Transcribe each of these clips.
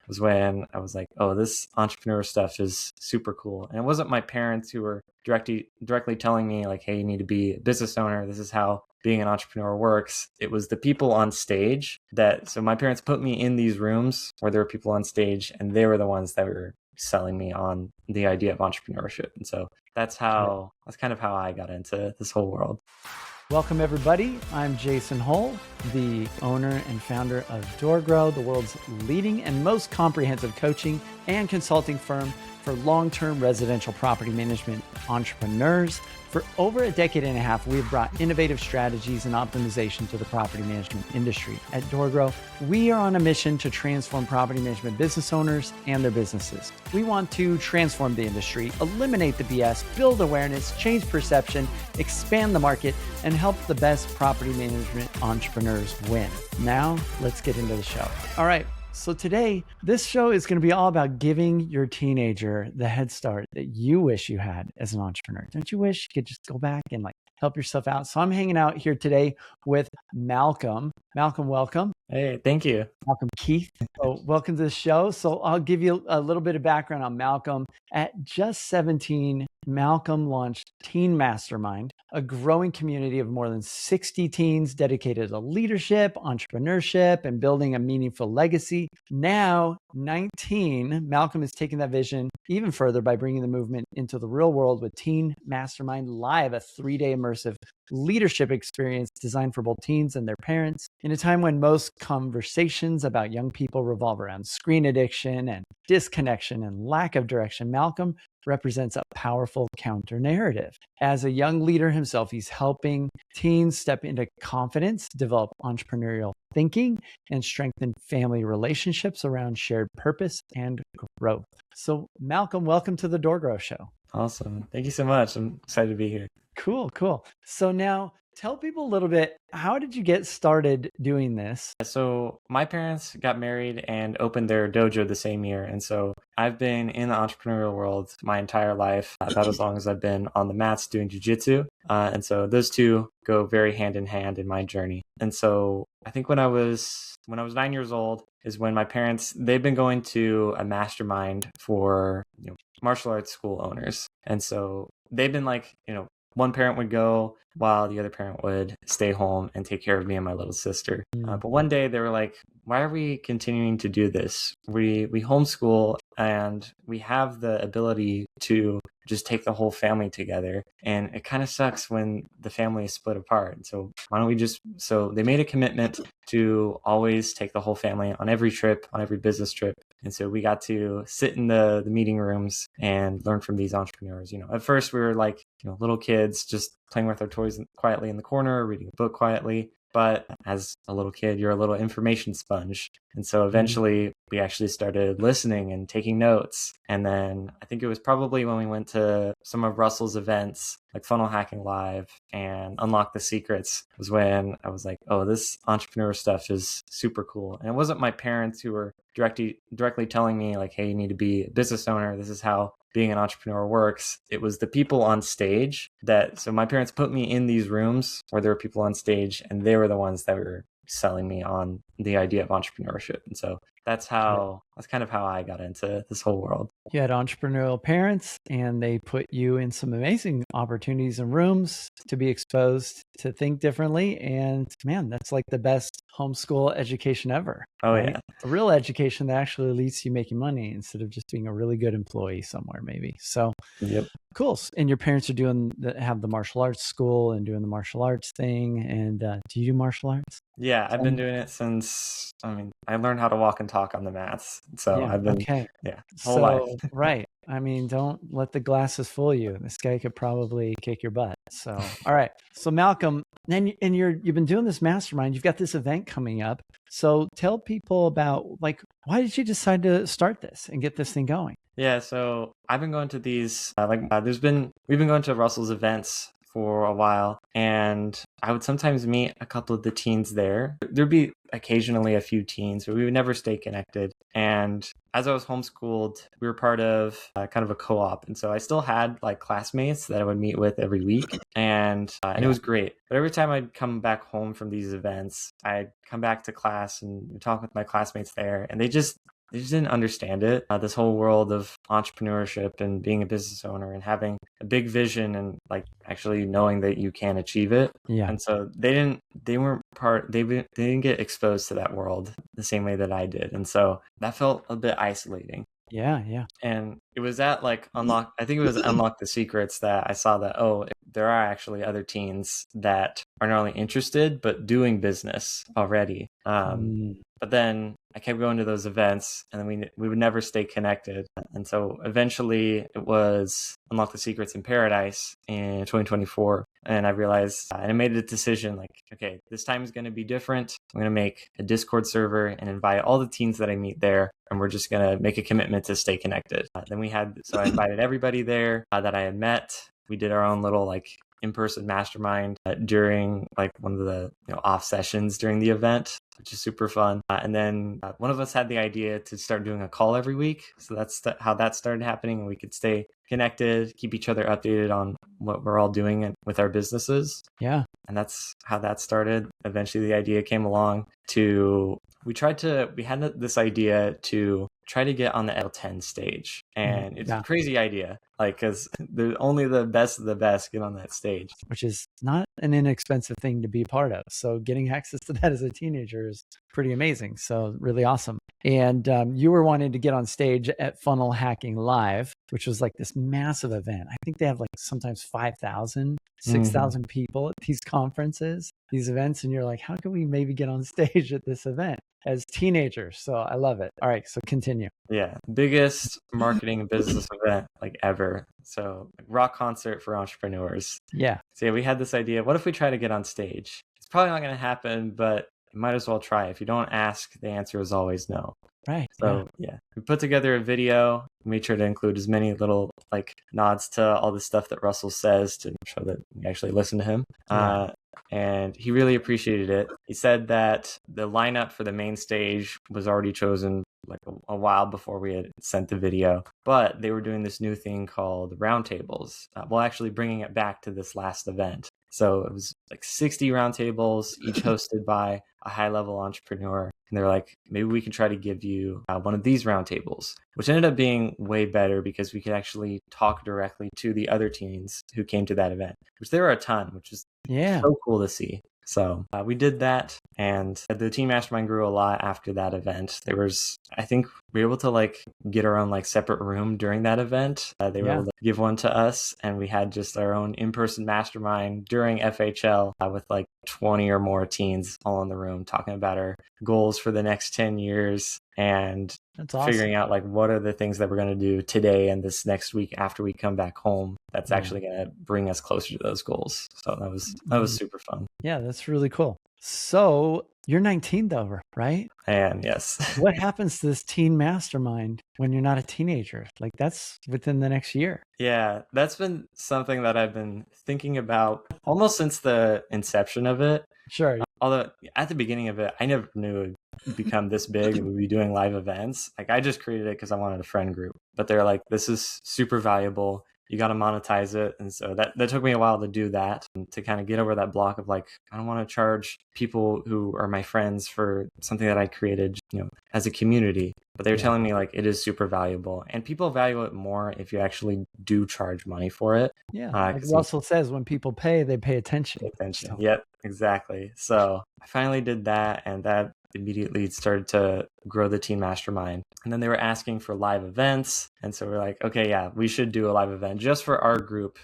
was when I was like, oh, this entrepreneur stuff is super cool. And it wasn't my parents who were directly telling me like, hey, you need to be a business owner. This is how being an entrepreneur works. It was the people on stage so my parents put me in these rooms where there were people on stage, and they were the ones that were selling me on the idea of entrepreneurship. And so that's kind of how I got into this whole world. Welcome, everybody. I'm Jason Hull, the owner and founder of DoorGrow, the world's leading and most comprehensive coaching and consulting firm for long-term residential property management entrepreneurs. For over a decade and a half, we've brought innovative strategies and optimization to the property management industry. At DoorGrow, we are on a mission to transform property management business owners and their businesses. We want to transform the industry, eliminate the BS, build awareness, change perception, expand the market, and help the best property management entrepreneurs win. Now, let's get into the show. All right. So today, this show is going to be all about giving your teenager the head start that you wish you had as an entrepreneur. Don't you wish you could just go back and help yourself out? So I'm hanging out here today with Malcolm. Malcolm, welcome. Hey, thank you. Malcolm Keith. So welcome to the show. So I'll give you a little bit of background on Malcolm. At just 17, Malcolm launched Teen Mastermind, a growing community of more than 60 teens dedicated to leadership, entrepreneurship, and building a meaningful legacy. Now, 19, Malcolm is taking that vision even further by bringing the movement into the real world with Teen Mastermind Live, a 3-day immersive leadership experience designed for both teens and their parents. In a time when most conversations about young people revolve around screen addiction and disconnection and lack of direction, Malcolm represents a powerful counter narrative. As a young leader himself, he's helping teens step into confidence, develop entrepreneurial thinking, and strengthen family relationships around shared purpose and growth. So Malcolm, welcome to the DoorGrow Show. Awesome. Thank you so much. I'm excited to be here. Cool. So now tell people a little bit, how did you get started doing this? So my parents got married and opened their dojo the same year. And so I've been in the entrepreneurial world my entire life, about as long as I've been on the mats doing jujitsu. And so those two go very hand in hand in my journey. And so I think when I was 9 years old is when my parents, they've been going to a mastermind for martial arts school owners. And so they've been one parent would go while the other parent would stay home and take care of me and my little sister. But one day they were like, why are we continuing to do this? We homeschool and we have the ability to just take the whole family together. And it kind of sucks when the family is split apart. So why don't we so they made a commitment to always take the whole family on every trip, on every business trip. And so we got to sit in the meeting rooms and learn from these entrepreneurs. At first we were little kids just playing with our toys quietly in the corner, reading a book quietly. But as a little kid, you're a little information sponge. And so eventually we actually started listening and taking notes. And then I think it was probably when we went to some of Russell's events, like Funnel Hacking Live and Unlock the Secrets, was when I was like, oh, this entrepreneur stuff is super cool. And it wasn't my parents who were directly telling me like, hey, you need to be a business owner. This is how being an entrepreneur works. It was the people on stage so my parents put me in these rooms where there were people on stage, and they were the ones that were selling me on the idea of entrepreneurship. And so that's kind of how I got into this whole world. You had entrepreneurial parents, and they put you in some amazing opportunities and rooms to be exposed to think differently. And man, that's like the best homeschool education ever. Oh, right? Yeah. A real education that actually leads to you making money instead of just being a really good employee somewhere, maybe. So Yep. Cool. And your parents are have the martial arts school and doing the martial arts thing. And do you do martial arts? Yeah, I've been doing it since, I learned how to walk and talk on the mats. So I've been, whole life. Right. Don't let the glasses fool you. This guy could probably kick your butt. So, all right. So Malcolm, you've been doing this mastermind. You've got this event coming up. So tell people about why did you decide to start this and get this thing going? Yeah, so I've been going to these, we've been going to Russell's events for a while, and I would sometimes meet a couple of the teens there. There'd be occasionally a few teens, but we would never stay connected. And as I was homeschooled, we were part of kind of a co-op. And so I still had classmates that I would meet with every week. And it was great. But every time I'd come back home from these events, I'd come back to class and talk with my classmates there. And they just they just didn't understand it. This whole world of entrepreneurship and being a business owner and having a big vision and like actually knowing that you can achieve it. Yeah. And so they didn't get exposed to that world the same way that I did. And so that felt a bit isolating. Yeah. Yeah. And it was at like I think it was Unlock the Secrets that I saw that, oh, there are actually other teens that are not only interested, but doing business already. But then I kept going to those events and then we would never stay connected. And so eventually it was Unlock the Secrets in Paradise in 2024. And I realized, and I made a decision like, okay, this time is going to be different. I'm going to make a Discord server and invite all the teens that I meet there. And we're just going to make a commitment to stay connected. So I invited everybody there that I had met. We did our own little like in-person mastermind during like one of the off sessions during the event, which is super fun. And then one of us had the idea to start doing a call every week. So that's how that started happening. And we could stay connected, keep each other updated on what we're all doing with our businesses. Yeah. And that's how that started. Eventually the idea came along we had this idea to try to get on the L10 stage. And it's a crazy idea, like, because there's only the best of the best get on that stage. Which is not an inexpensive thing to be part of. So getting access to that as a teenager is pretty amazing. So really awesome. And you were wanting to get on stage at Funnel Hacking Live, which was like this massive event. I think they have like sometimes 5,000, 6,000 people at these conferences, these events. And you're like, how can we maybe get on stage at this event as teenagers? So I love it. All right, so continue. Yeah, biggest marketing and business event like ever. So like, rock concert for entrepreneurs. Yeah. So yeah, we had this idea. What if we try to get on stage? It's probably not going to happen, but you might as well try. If you don't ask, the answer is always no. Right. So yeah, we put together a video, made sure to include as many little like nods to all the stuff that Russell says to show that we actually listen to him. And he really appreciated it. He said that the lineup for the main stage was already chosen like a while before we had sent the video, but they were doing this new thing called roundtables. Actually bringing it back to this last event. So it was like 60 roundtables, each hosted by a high-level entrepreneur. And they're like, maybe we can try to give you one of these roundtables, which ended up being way better because we could actually talk directly to the other teens who came to that event, which there were a ton, which is so cool to see. So we did that, and the Teen Mastermind grew a lot after that event. I think we were able to like get our own like separate room during that event. They were able to give one to us, and we had just our own in-person mastermind during FHL with like 20 or more teens all in the room talking about our goals for the next 10 years and That's awesome. Figuring out like what are the things that we're going to do today and this next week after we come back home that's actually going to bring us closer to those goals. So that was super fun. Yeah, that's really cool. So you're 19 though, right? I am, yes. What happens to this teen mastermind when you're not a teenager? Like that's within the next year. Yeah, that's been something that I've been thinking about almost since the inception of it. Sure. Although at the beginning of it, I never knew it would become this big and we'd be doing live events. Like I just created it because I wanted a friend group, but they're like, this is super valuable. You got to monetize it. And so that took me a while to do that, and to kind of get over that block of like, I don't want to charge people who are my friends for something that I created, as a community. But they were telling me like, it is super valuable and people value it more if you actually do charge money for it. Yeah. Like Russell says, when people pay, they pay attention. So. Yep, exactly. So I finally did that, and that immediately started to grow the Teen Mastermind. And then they were asking for live events. And so we're like, okay, yeah, we should do a live event just for our group,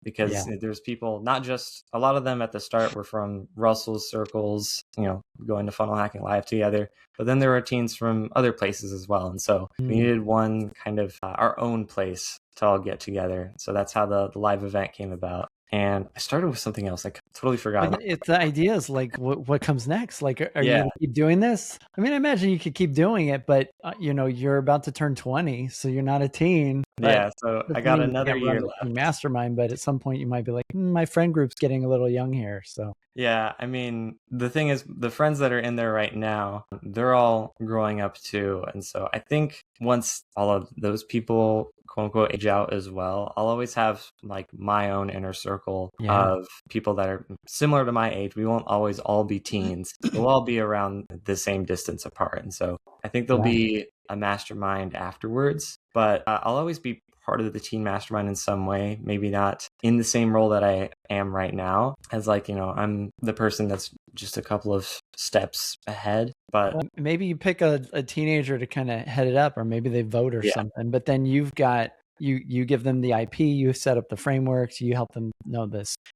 because there's people, not just, a lot of them at the start were from Russell's circles, going to Funnel Hacking Live together. But then there were teens from other places as well. And so we needed one kind of our own place to all get together. So that's how the live event came about. And I started with something else. I totally forgot. It's the idea is like, what comes next? Like, are you going to keep doing this? I mean, I imagine you could keep doing it, but you're about to turn 20, so you're not a teen. Yeah, so I got another year left. Mastermind, but at some point you might be like, my friend group's getting a little young here. So yeah, I mean, the thing is, the friends that are in there right now, they're all growing up too. And so I think once all of those people quote unquote age out as well, I'll always have like my own inner circle of people that are similar to my age. We won't always all be teens. We'll all be around the same distance apart. And so I think there'll be a mastermind afterwards, but I'll always be part of the teen mastermind in some way, maybe not in the same role that I am right now, as like, I'm the person that's just a couple of steps ahead. But maybe you pick a teenager to kind of head it up, or maybe they vote or something, but then you've got you give them the IP, you set up the frameworks, you help them know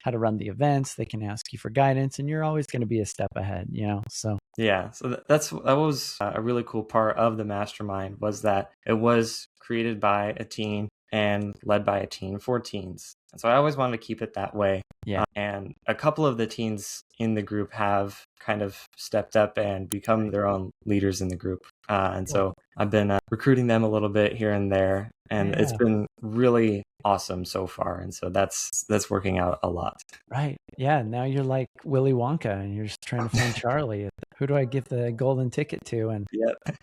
how to run the events, they can ask you for guidance, and you're always going to be a step ahead, so that was a really cool part of the mastermind, was that it was created by a teen and led by a teen for teens. And so I always wanted to keep it that way. And a couple of the teens in the group have kind of stepped up and become their own leaders in the group. And so I've been recruiting them a little bit here and there, and it's been really awesome so far. And so that's working out a lot. Right. Yeah. Now you're like Willy Wonka and you're just trying to find Charlie. Who do I give the golden ticket to and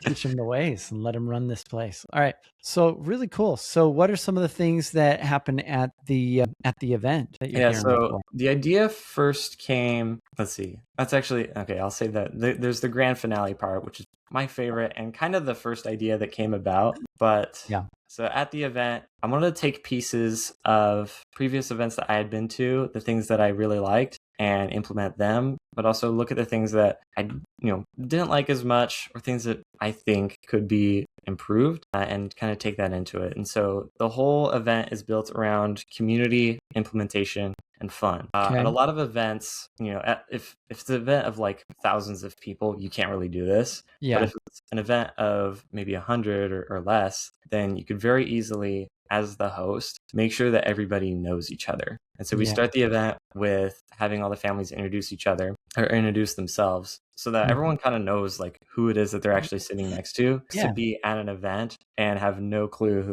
teach him the ways and let him run this place? All right. So really cool. So what are some of the things that happen at the event that you're so the idea first came, let's see, that's actually, okay, I'll say that there's the grand finale part, which is my favorite and kind of the first idea that came about. But so at the event, I wanted to take pieces of previous events that I had been to, the things that I really liked, and implement them, but also look at the things that I didn't like as much, or things that I think could be improved, and kind of take that into it. And so the whole event is built around community, implementation, and fun. At a lot of events, if it's an event of like thousands of people, you can't really do this. But if it's an event of maybe 100 or less, then you could very easily, as the host, make sure that everybody knows each other. And so we start the event with having all the families introduce each other or introduce themselves, so that everyone kind of knows like who it is that they're actually sitting next to be at an event and have no clue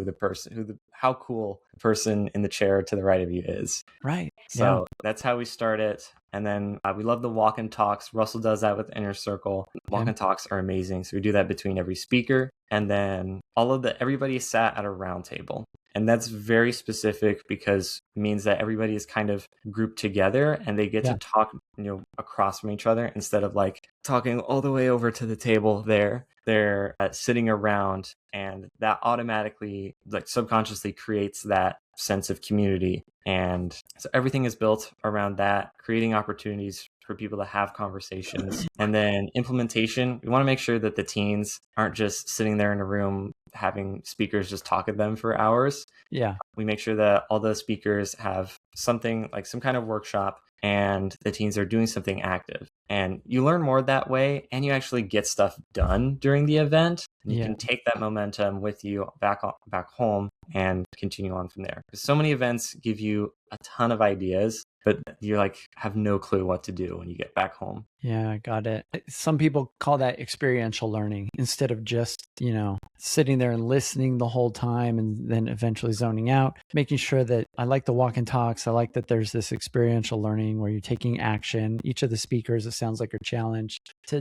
how cool the person in the chair to the right of you is. Right. So that's how we start it. And then we love the walk and talks. Russell does that with Inner Circle. Walk and talks are amazing. So we do that between every speaker. And then everybody sat at a round table. And that's very specific because it means that everybody is kind of grouped together and they get to talk, across from each other, instead of like talking all the way over to the table there. They're sitting around, and that automatically, like subconsciously, creates that sense of community. And so everything is built around that, creating opportunities for people to have conversations. And then implementation, we want to make sure that the teens aren't just sitting there in a room having speakers just talk at them for hours. We make sure that all the speakers have something like some kind of workshop, and the teens are doing something active. And you learn more that way, and you actually get stuff done during the event. You can take that momentum with you back home and continue on from there. Because so many events give you a ton of ideas, but you have no clue what to do when you get back home. Yeah, got it. Some people call that experiential learning, instead of just, sitting there and listening the whole time and then eventually zoning out. Making sure that I like the walk and talks. I like that there's this experiential learning where you're taking action. Each of the speakers, it sounds like, are challenged to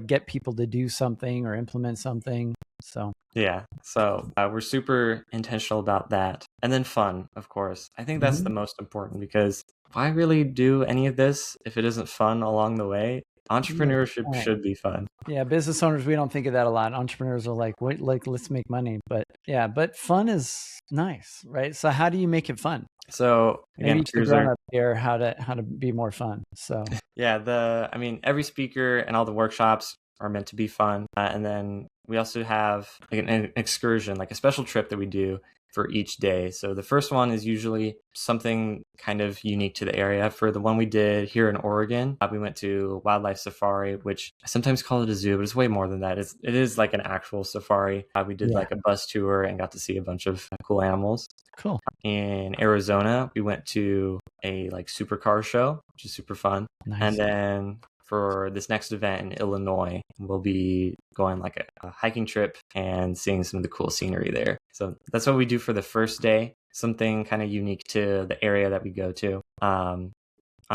get people to do something or implement something. So we're super intentional about that. And then fun, of course. I think that's the most important, because why really do any of this if it isn't fun along the way? Entrepreneurship should be fun. Yeah, business owners, we don't think of that a lot. Entrepreneurs are like, wait, let's make money. But fun is nice, right? So how do you make it fun? So again, maybe to grown up here, how to be more fun. So every speaker and all the workshops are meant to be fun. And then we also have an excursion, like a special trip that we do for each day. So the first one is usually something kind of unique to the area. For the one we did here in Oregon, we went to wildlife safari, which I sometimes call it a zoo, but it's way more than that. It is like an actual safari. We did like a bus tour and got to see a bunch of cool animals. Cool. In Arizona, we went to a supercar show, which is super fun. Nice. And then for this next event in Illinois, we'll be going like a hiking trip and seeing some of the cool scenery there. So that's what we do for the first day, something kind of unique to the area that we go to. On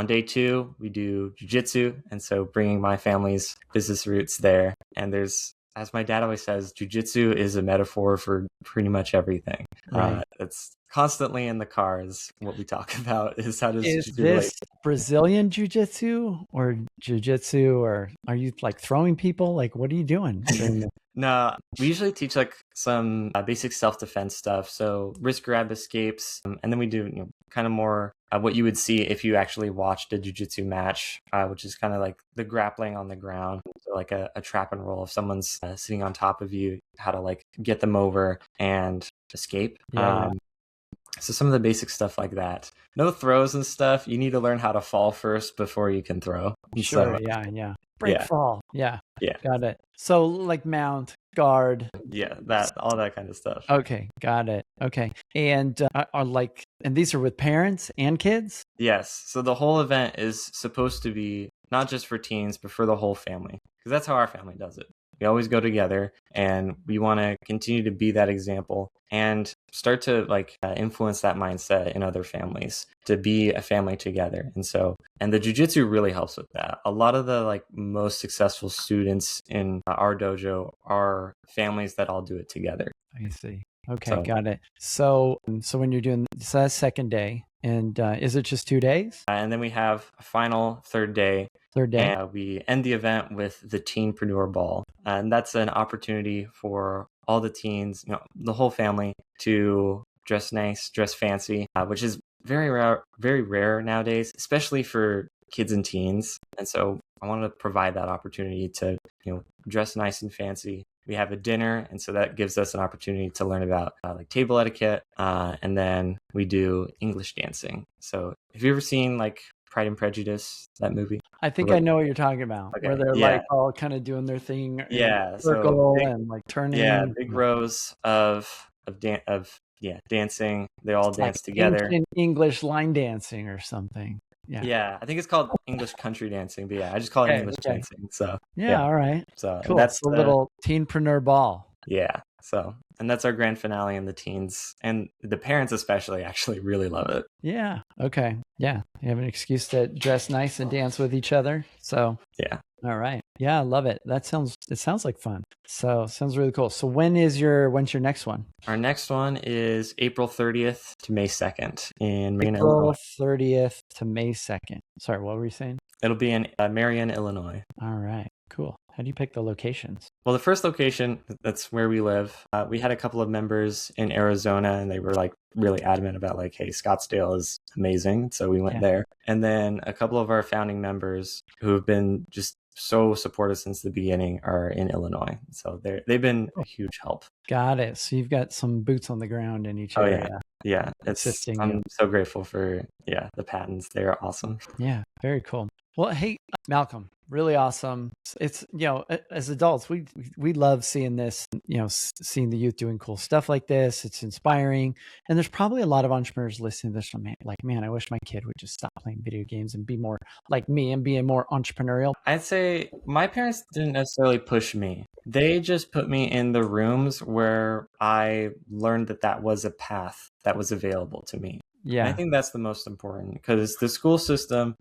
day 2, we do jiu-jitsu, and so bringing my family's business roots there. And there's as my dad always says, jujitsu is a metaphor for pretty much everything. Right. It's constantly in the cars. What we talk about is how does Is jujitsu this relate. Brazilian jiu-jitsu or jiu-jitsu, or are you like throwing people? Like, what are you doing? No, we usually teach like some basic self-defense stuff. So wrist grab escapes, and then we do kind of more what you would see if you actually watched a jiu-jitsu match, which is kind of like the grappling on the ground. So like a trap and roll. If someone's sitting on top of you, how to like get them over and escape. Yeah. So some of the basic stuff like that. No throws and stuff. You need to learn how to fall first before you can throw. Sure. So, Yeah. Break, fall. Yeah. Yeah. Got it. So like mount, guard. Yeah, all that kind of stuff. Okay. Got it. Okay. And and these are with parents and kids? Yes. So the whole event is supposed to be not just for teens, but for the whole family, because that's how our family does it. We always go together, and we want to continue to be that example and start to like influence that mindset in other families to be a family together. And the jiu-jitsu really helps with that. A lot of the like most successful students in our dojo are families that all do it together. I see. Okay, got it. So when you're doing, so that's second day, and is it just 2 days? And then we have a final third day. And we end the event with the Teenpreneur Ball. And that's an opportunity for all the teens, the whole family, to dress nice, dress fancy, which is very rare nowadays, especially for kids and teens. And so I wanted to provide that opportunity to, dress nice and fancy. We have a dinner, and so that gives us an opportunity to learn about like table etiquette, and then we do English dancing. So have you ever seen like Pride and Prejudice, that movie? I think I know what you're talking about, where they're like all kind of doing their thing, circle and like turning. Yeah, big rows of dancing. They all dance together. English line dancing or something. Yeah, I think it's called English country dancing, but I just call it English dancing. So all right. So cool. That's the little Teenpreneur Ball. Yeah. So, and that's our grand finale, and the teens and the parents especially actually really love it. Yeah. Okay. Yeah. You have an excuse to dress nice and dance with each other. So yeah. All right. Yeah, I love it. It sounds like fun. So sounds really cool. So when's your next one? Our next one is April 30th to May 2nd in Marion, Illinois. April 30th to May 2nd. Sorry, what were you saying? It'll be in Marion, Illinois. All right. Cool. How do you pick the locations? Well, the first location, that's where we live. We had a couple of members in Arizona, and they were like really adamant about like, hey, Scottsdale is amazing. So we went there. And then a couple of our founding members who have been just so supportive since the beginning are in Illinois. So they've been a huge help. Got it. So you've got some boots on the ground in each area. Yeah. I'm so grateful for the Pattons. They are awesome. Yeah, very cool. Well, hey, Malcolm, really awesome. It's, as adults, we love seeing this, seeing the youth doing cool stuff like this. It's inspiring. And there's probably a lot of entrepreneurs listening to this from man, I wish my kid would just stop playing video games and be more like me and be more entrepreneurial. I'd say my parents didn't necessarily push me. They just put me in the rooms where I learned that was a path that was available to me. Yeah. And I think that's the most important, because the school system,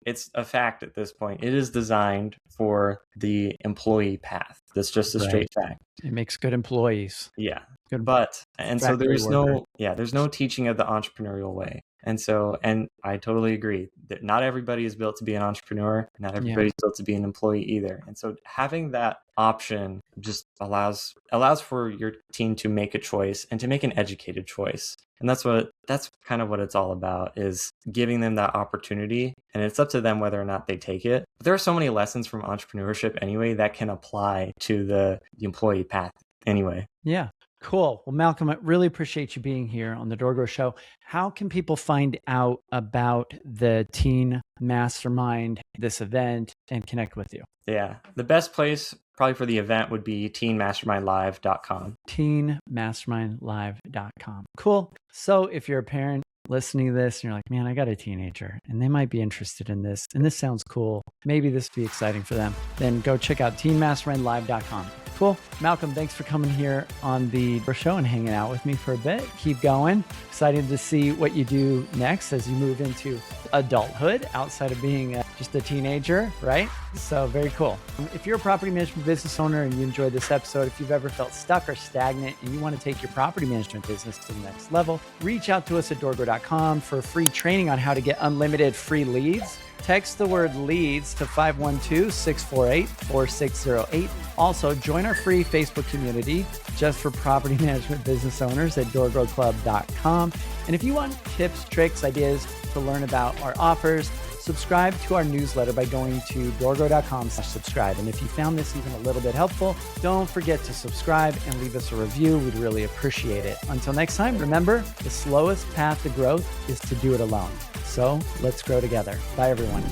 it's a fact at this point. It is designed for the employee path. That's just a straight fact. It makes good employees. Yeah. So there's no teaching of the entrepreneurial way. And I totally agree that not everybody is built to be an entrepreneur. Not everybody's built to be an employee either. And so having that option just allows for your teen to make a choice and to make an educated choice. And that's kind of what it's all about, is giving them that opportunity. And it's up to them whether or not they take it. But there are so many lessons from entrepreneurship anyway that can apply to the employee path anyway. Yeah. Cool. Well, Malcolm, I really appreciate you being here on the DoorGrow Show. How can people find out about the Teen Mastermind, this event, and connect with you? Yeah. The best place probably for the event would be teenmastermindlive.com. Teenmastermindlive.com. Cool. So if you're a parent listening to this and you're like, man, I got a teenager and they might be interested in this, and this sounds cool, maybe this would be exciting for them, then go check out teenmastermindlive.com. Cool. Malcolm, thanks for coming here on the show and hanging out with me for a bit. Keep going. Excited to see what you do next as you move into adulthood outside of being just a teenager, right? So very cool. If you're a property management business owner and you enjoyed this episode, if you've ever felt stuck or stagnant and you want to take your property management business to the next level, reach out to us at DoorGrow.com for free training on how to get unlimited free leads. Text the word leads to 512-648-4608. Also, join our free Facebook community just for property management business owners at DoorGrowClub.com. And if you want tips, tricks, ideas to learn about our offers, subscribe to our newsletter by going to DoorGrow.com/subscribe. And if you found this even a little bit helpful, don't forget to subscribe and leave us a review. We'd really appreciate it. Until next time, remember, the slowest path to growth is to do it alone. So let's grow together. Bye, everyone.